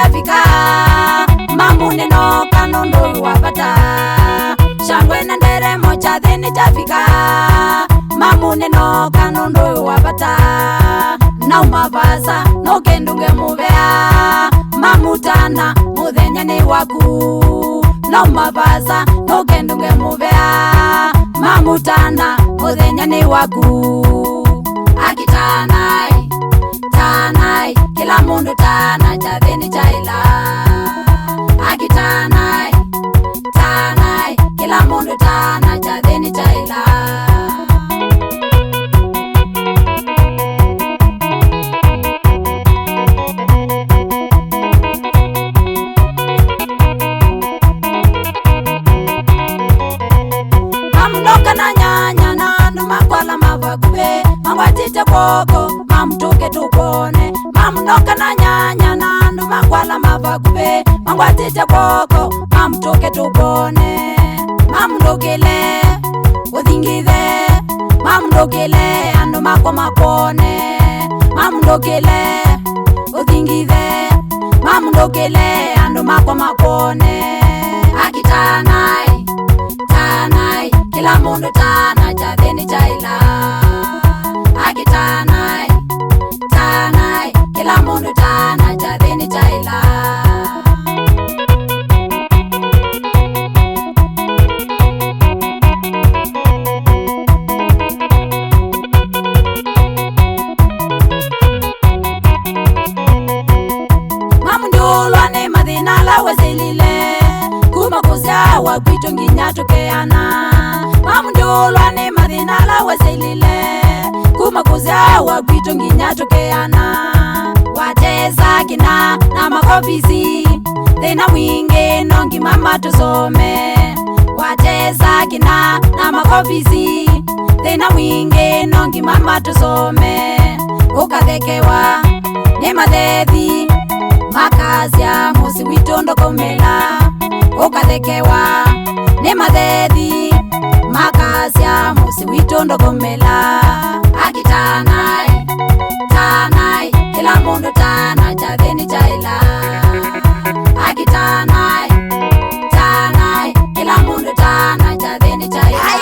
chafika mamune no kanondo wapata shangwe na nderemo chathini chafika mamune no kanondo wapata na umavasa no kendunge muvea mamutana muthenya ni waku na umavasa no kendunge muvea mamutana muthenya ni waku akitanai tanai kila mundu tana chathini chaila akitanai tanai kila mundu tana chathini chaila mamunoka na nyanya na andu makwala mavakube mangwatite kwoko mamutuke tukone mamunoka na nyanya na andu makwala mavakube mangwatite kwoko mamutuke tukone mamundukile uthingithe mamundukile andu makwa makone mamundukile uthingithe mamundukile andu makwa makone akitanai tanai kila mundu tana chathini chaila akitanai tanai kila mundu tana chathini chaila mamundulwa ni mathina la wesilile kuma kuzawa kwitu nginya tukeana mamundulwa ni mathina la wesilile kuma kuzawa kwitu nginya tukeana wateza kina na makofisi thina mwingi no ngima matusome wateza kina na makofisi thina mwingi no ngima matusome ukathekewa ni mathethi makazya musi witu ndokomela ukathekewa ni mathethi makazya musi witu ndokomela akitanai tanai kila mundu tana chathini chaila akitanai tanai kila mundu tana chathini chaila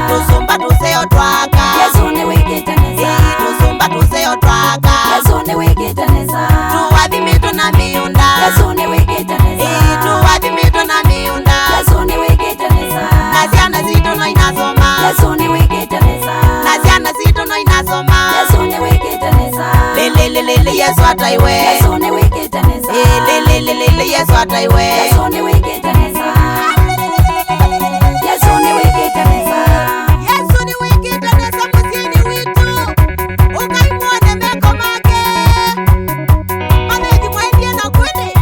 tusumba tuseyo twaka Yesu ni wikitaneza tusumba tuseyo twaka Yesu ni wikitaneza tuwadhimitwe na miunda Yesu ni wikitaneza tuwadhimitwe na miunda Yesu ni wikitaneza na ziana zito no inasoma Yesu ni wikitaneza na ziana zito no inasoma Yesu ni wikitaneza lelelelele Yesu ataiwe Yesu ni wikitaneza lelelelele Yesu ataiwe Yesu ni wikitaneza Yesu ni wikitaneza Yesu ni wikitaneza muzini witu ukaimwone meko make mameji mwaindie na kwende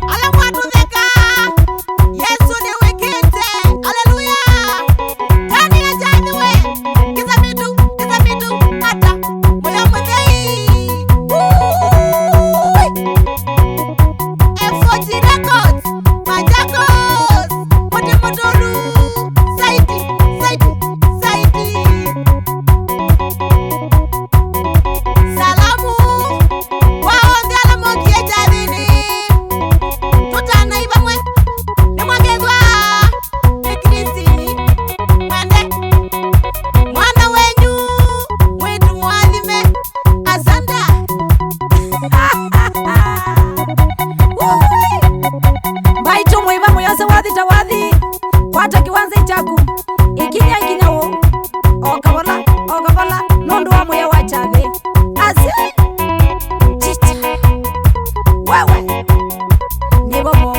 ala mwatu theka Yesu ni wikite aleluya tani ya jadhiwe kiza mitu hata moya mwethei F40 Records Majakos Mote Motoru Saidi Salamu waonde ala mokie jathini tutanaiva mwe nimwagethwa ni Kristi mwende mwana wenyu mwitu mwathime asanda mbaitu mwiva muyose wathi ta wathi kwata kiwanza chaku ikinya wo okavola nundu wa muya wa chathi asi chicha wewe nivovo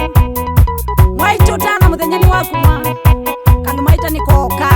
mwaitu tana muthenyani wakuma kalumaita nikoka